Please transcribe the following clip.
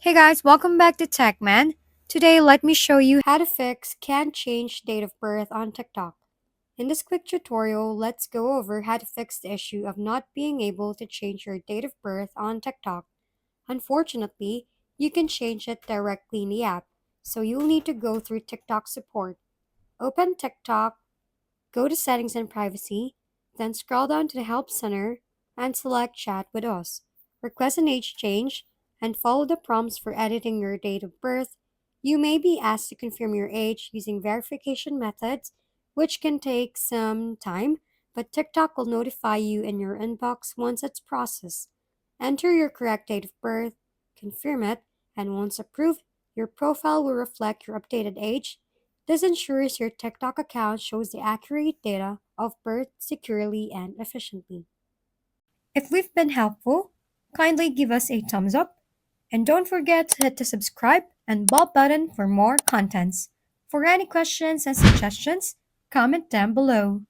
Hey guys, welcome back to TechMan. Today, let me show you how to fix can't change date of birth on TikTok. In this quick tutorial, let's go over how to fix the issue of not being able to change your date of birth on TikTok. Unfortunately, you can change it directly in the app, so you'll need to go through TikTok support. Open TikTok, go to Settings and Privacy, then scroll down to the Help Center and select Chat with Us. Request an age change and follow the prompts for editing your date of birth. You may be asked to confirm your age using verification methods, which can take some time, but TikTok will notify you in your inbox once it's processed. Enter your correct date of birth, confirm it, and once approved, your profile will reflect your updated age. This ensures your TikTok account shows the accurate data of birth securely and efficiently. If we've been helpful, kindly give us a thumbs up and don't forget to hit the subscribe and bell button for more contents. For any questions and suggestions, comment down below.